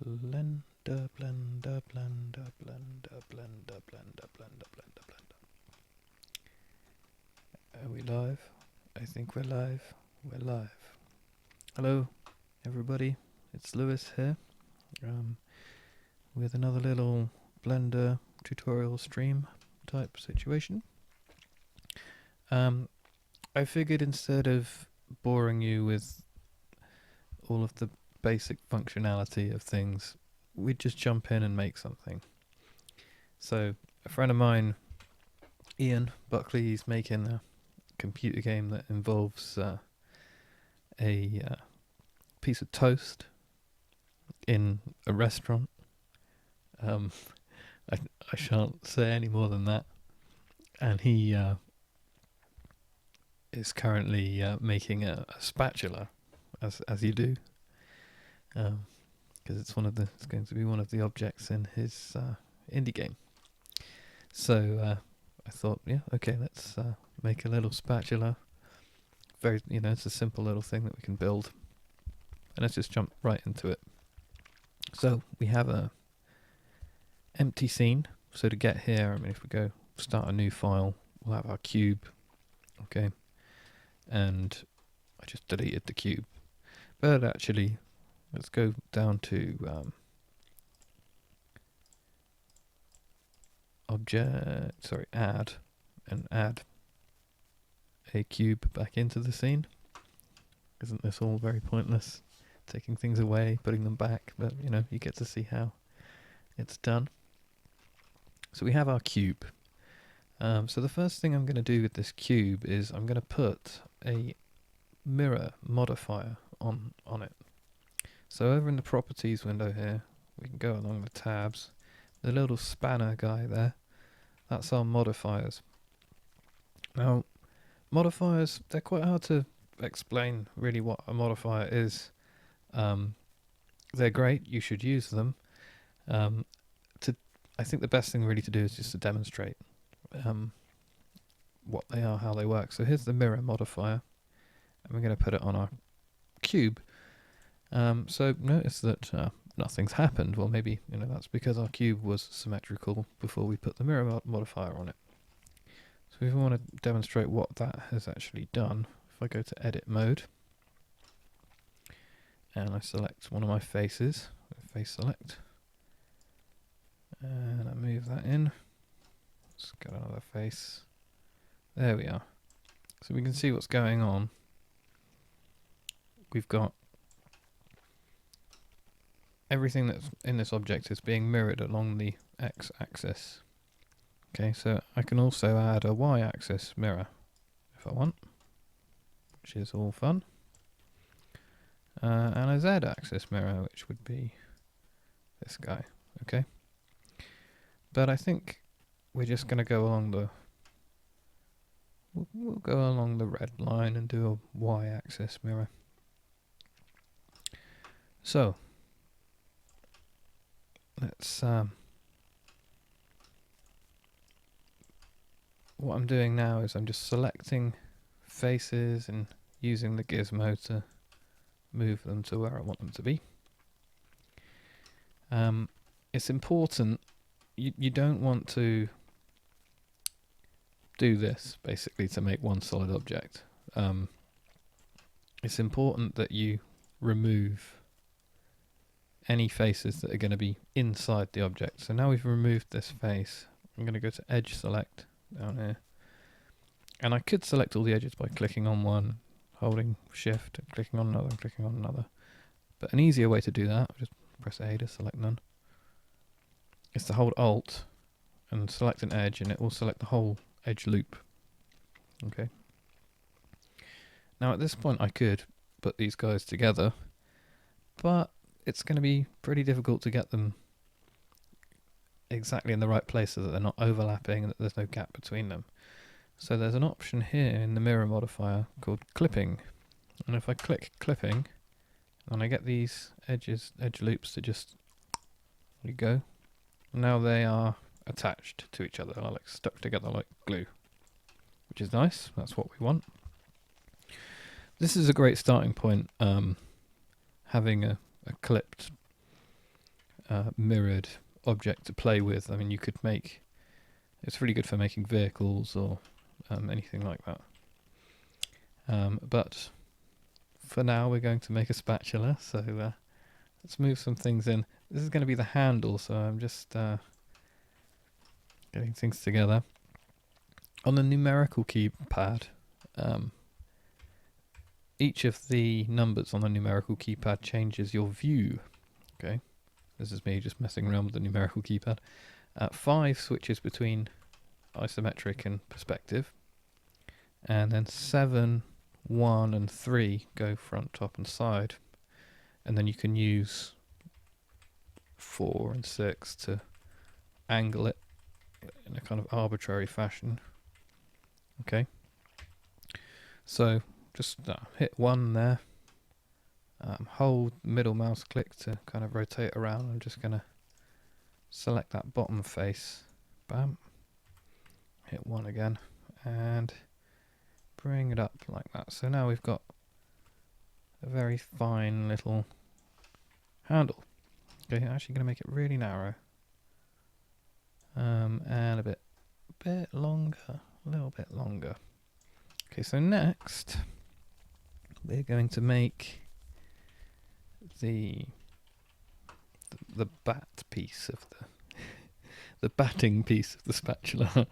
Blender, blender, blender, blender, blender, blender, blender, blender, blender. Are we live? I think we're live. We're live. Hello, everybody. It's Lewis here, with another little Blender tutorial stream type situation. I figured instead of boring you with all of the basic functionality of things, we'd just jump in and make something. So a friend of mine, Ian Buckley, he's making a computer game that involves a piece of toast in a restaurant. I shan't say any more than that. And he is currently making a spatula, as you do, because it's going to be one of the objects in his indie game. So I thought, yeah, okay, let's make a little spatula. Very, it's a simple little thing that we can build, and let's just jump right into it. So we have a empty scene. So to get here, if we go start a new file, we'll have our cube, okay, and I just deleted the cube. But actually, let's go down to add, and add a cube back into the scene. Isn't this all very pointless? Taking things away, putting them back, but you get to see how it's done. So we have our cube. So the first thing I'm going to do with this cube is I'm going to put a mirror modifier on it. So over in the properties window here, we can go along the tabs. The little spanner guy there, that's our modifiers. Now, modifiers, they're quite hard to explain really what a modifier is. They're great, you should use them. I think the best thing really to do is just to demonstrate what they are, how they work. So here's the mirror modifier, and we're going to put it on our cube. So notice that nothing's happened. Well, maybe that's because our cube was symmetrical before we put the mirror modifier on it. So if we want to demonstrate what that has actually done, if I go to edit mode and I select one of my faces, face select, and I move that in. Let's get another face. There we are. So we can see what's going on. We've got everything that's in this object is being mirrored along the x-axis. Okay, so I can also add a y-axis mirror if I want, which is all fun. And a z-axis mirror, which would be this guy. Okay. But I think we're just going to go along the we'll go along the red line and do a y-axis mirror. So let's what I'm doing now is I'm just selecting faces and using the gizmo to move them to where I want them to be. It's important, you don't want to do this basically to make one solid object. It's important that you remove any faces that are going to be inside the object. So now we've removed this face, I'm going to go to edge select down here, and I could select all the edges by clicking on one, holding shift, and clicking on another, and clicking on another. But an easier way to do that, just press A to select none, is to hold Alt and select an edge, and it will select the whole edge loop. Okay. Now at this point I could put these guys together, but it's going to be pretty difficult to get them exactly in the right place so that they're not overlapping and that there's no gap between them. So there's an option here in the mirror modifier called clipping, and if I click clipping and I get these edge loops to just, there you go, now they are attached to each other, they're like stuck together like glue, which is nice. That's what we want. This is a great starting point, having a clipped mirrored object to play with. I mean, you could make, it's really good for making vehicles or anything like that. But for now, we're going to make a spatula, so let's move some things in. This is going to be the handle, so I'm just getting things together. On the numerical keypad, each of the numbers on the numerical keypad changes your view. Okay, this is me just messing around with the numerical keypad. 5 switches between isometric and perspective, and then 7, 1 and 3 go front, top and side, and then you can use 4 and 6 to angle it in a kind of arbitrary fashion. Okay, so just hit 1 there, hold middle mouse click to kind of rotate around. I'm just going to select that bottom face, bam, hit 1 again and bring it up like that. So now we've got a very fine little handle. Okay, I'm actually going to make it really narrow, and a bit longer, a little bit longer. Okay, so next we're going to make the bat piece of the batting piece of the spatula.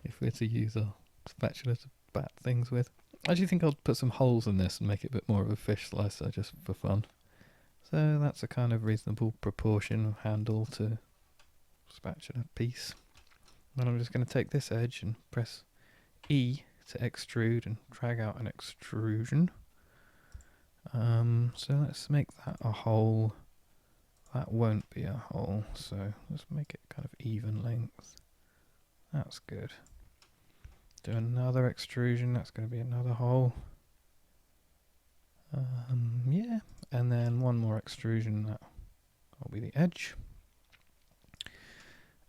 If we're to use our spatula to bat things with, I actually think I'll put some holes in this and make it a bit more of a fish slicer just for fun. So that's a kind of reasonable proportion handle to spatula piece. Then I'm just going to take this edge and press E to extrude and drag out an extrusion. So let's make that a hole. That won't be a hole, so let's make it kind of even length. That's good. Do another extrusion, that's going to be another hole. Yeah, and then one more extrusion, that will be the edge.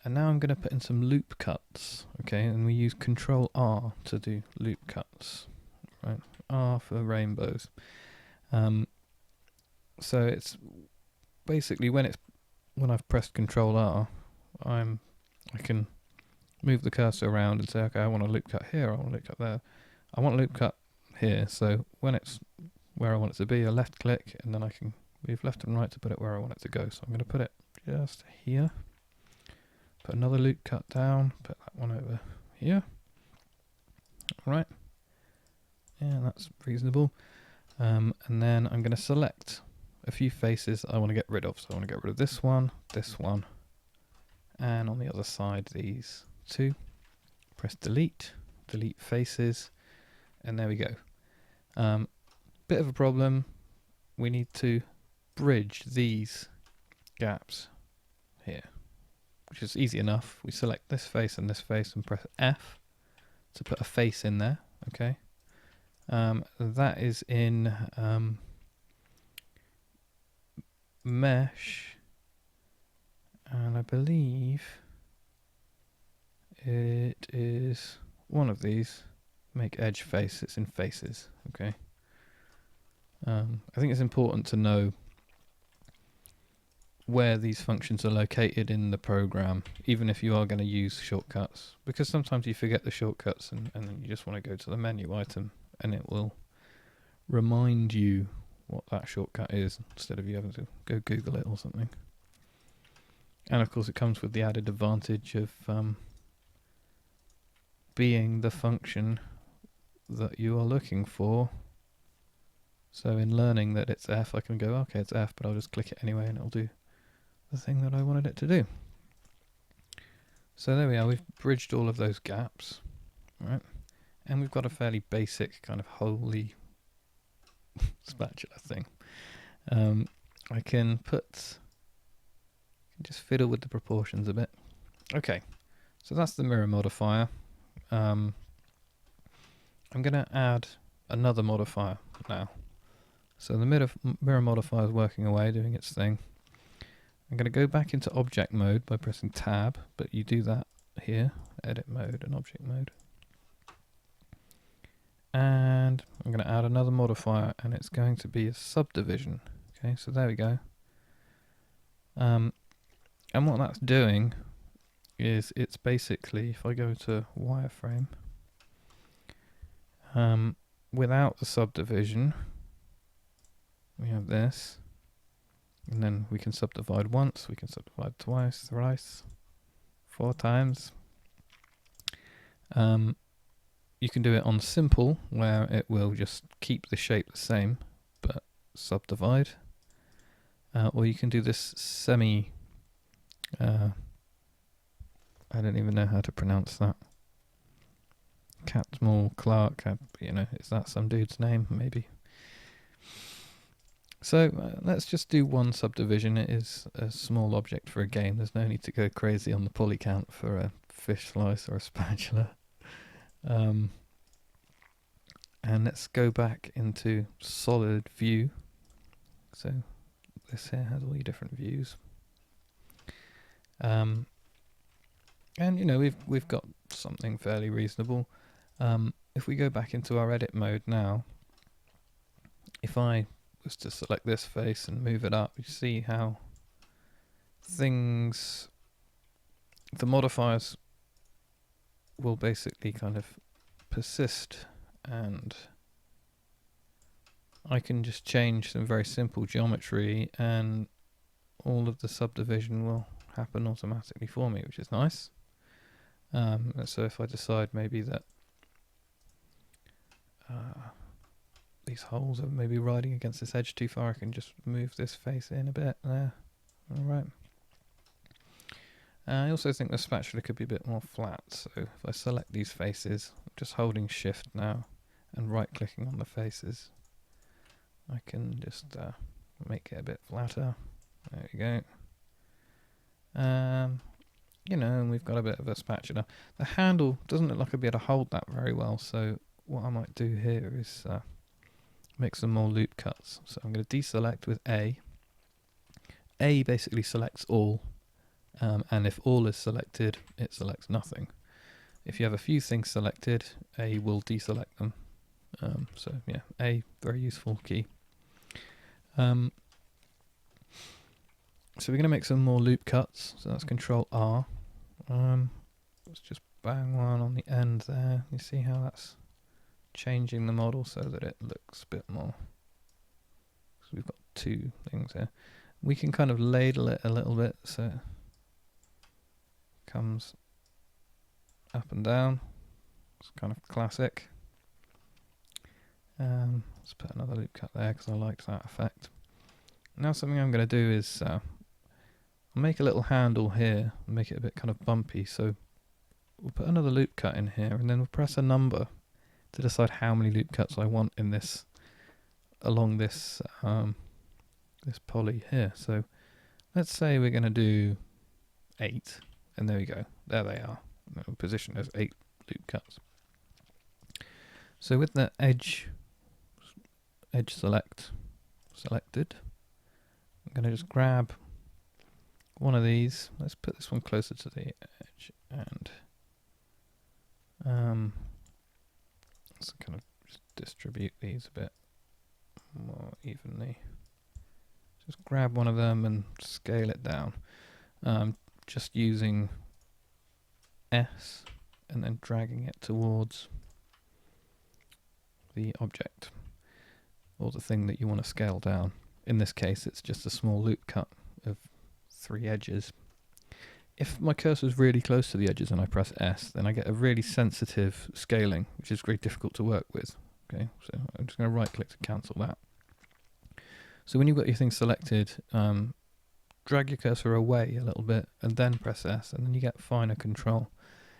And now I'm going to put in some loop cuts, okay, and we use Control R to do loop cuts, right? R for rainbows. So it's basically when I've pressed Control R, I can move the cursor around and say, okay, I want a loop cut here, I want a loop cut there, I want a loop cut here. So when it's where I want it to be, I left click, and then I can move left and right to put it where I want it to go. So I'm going to put it just here. Put another loop cut down, put that one over here. Alright. Yeah, that's reasonable. And then I'm going to select a few faces I want to get rid of. So I want to get rid of this one, and on the other side these two. Press delete, delete faces, and there we go. Bit of a problem. We need to bridge these gaps here, which is easy enough. We select this face and press F to put a face in there. Okay, that is in mesh, and I believe it is one of these. Make edge face. It's in faces. Okay. I think it's important to know where these functions are located in the program, even if you are going to use shortcuts, because sometimes you forget the shortcuts and then you just want to go to the menu item and it will remind you what that shortcut is instead of you having to go Google it or something. And of course it comes with the added advantage of being the function that you are looking for. So in learning that it's F, I can go, okay, it's F, but I'll just click it anyway and it'll do the thing that I wanted it to do. So there we are, we've bridged all of those gaps, right? And we've got a fairly basic kind of holy spatula thing. I can just fiddle with the proportions a bit. Okay, so that's the mirror modifier. I'm going to add another modifier now. So the mirror modifier is working away, doing its thing. I'm going to go back into object mode by pressing tab, but you do that here, edit mode and object mode. And I'm going to add another modifier, and it's going to be a subdivision. Okay, so there we go. And what that's doing is it's basically, if I go to wireframe, without the subdivision, we have this, and then we can subdivide once, we can subdivide twice, thrice, 4 times. You can do it on simple, where it will just keep the shape the same, but subdivide. Or you can do this semi, I don't even know how to pronounce that. Catmull Clark, is that some dude's name? Maybe. So let's just do one subdivision. It is a small object for a game. There's no need to go crazy on the poly count for a fish slice or a spatula. And let's go back into solid view. So this here has all your different views. And we've got something fairly reasonable. If we go back into our edit mode now, if I was to select this face and move it up, you see how the modifiers will basically kind of persist, and I can just change some very simple geometry and all of the subdivision will happen automatically for me, which is nice. So if I decide maybe that these holes are maybe riding against this edge too far, I can just move this face in a bit there. Alright. I also think the spatula could be a bit more flat, so if I select these faces, I'm just holding shift now and right clicking on the faces, I can just make it a bit flatter. There we go. And we've got a bit of a spatula. The handle doesn't look like I'll be able to hold that very well, so what I might do here is make some more loop cuts. So I'm going to deselect with A. A basically selects all, and if all is selected, it selects nothing. If you have a few things selected, A will deselect them. So yeah, A, very useful key. So we're going to make some more loop cuts. So that's Control R. Let's just bang one on the end there. You see how that's changing the model so that it looks a bit more. So we've got 2 things here. We can kind of ladle it a little bit so it comes up and down. It's kind of classic. Let's put another loop cut there because I liked that effect. Now something I'm going to do is I'll make a little handle here and make it a bit kind of bumpy. So we'll put another loop cut in here and then we'll press a number to decide how many loop cuts I want in this, along this this poly here. So let's say we're going to do 8, and there we go. There they are. We'll position as 8 loop cuts. So with the edge selected, I'm going to just grab one of these. Let's put this one closer to the edge, and let's kind of just distribute these a bit more evenly. Just grab one of them and scale it down. Just using S and then dragging it towards the object or the thing that you want to scale down. In this case, it's just a small loop cut of 3 edges. If my cursor is really close to the edges and I press S, then I get a really sensitive scaling, which is very difficult to work with. Okay, so I'm just going to right click to cancel that. So when you've got your thing selected, drag your cursor away a little bit and then press S, and then you get finer control.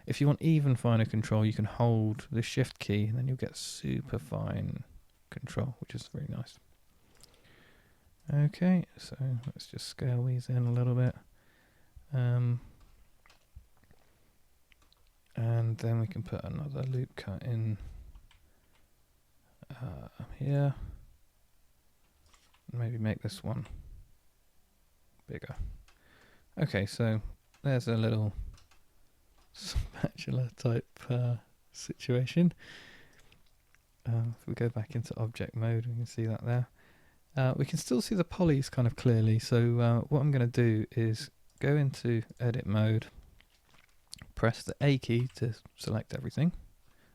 If you want even finer control, you can hold the shift key and then you'll get super fine control, which is very nice. Okay, so let's just scale these in a little bit. And then we can put another loop cut in here. Maybe make this one bigger. Okay, so there's a little spatula type situation. If we go back into object mode, we can see that there. We can still see the polys kind of clearly, so what I'm going to do is go into edit mode, press the A key to select everything.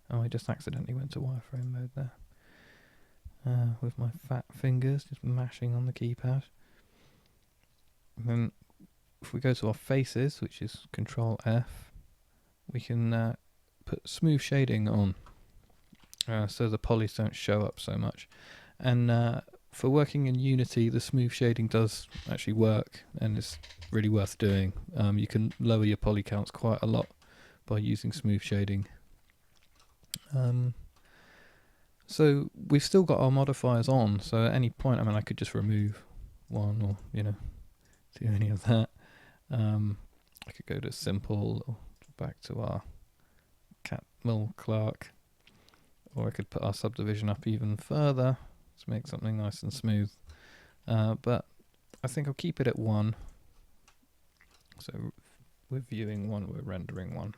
Oh, I just accidentally went to wireframe mode there. With my fat fingers just mashing on the keypad. And then if we go to our faces, which is Control F, we can put smooth shading on, so the polys don't show up so much. And for working in Unity, the smooth shading does actually work, and it's really worth doing. You can lower your poly counts quite a lot by using smooth shading. So we've still got our modifiers on, so at any point, I mean, I could just remove one, or, you know, do any of that. I could go to simple, or back to our Catmull Clark, or I could put our subdivision up even further to make something nice and smooth. But I think I'll keep it at 1. So we're viewing 1, we're rendering 1.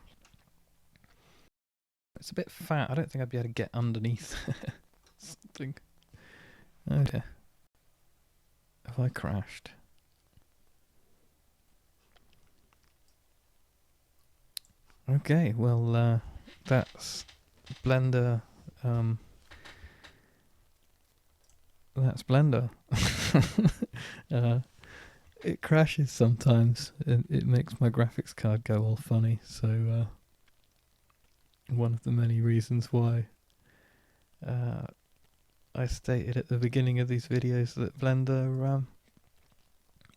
It's a bit fat. I don't think I'd be able to get underneath something. Okay. Have I crashed? Okay, well, that's Blender. That's Blender. It crashes sometimes. It makes my graphics card go all funny, so one of the many reasons why I stated at the beginning of these videos that Blender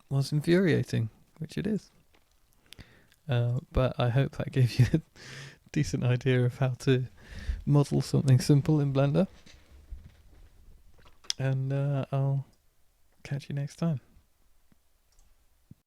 was infuriating, which it is. But I hope that gave you a decent idea of how to model something simple in Blender. And I'll catch you next time.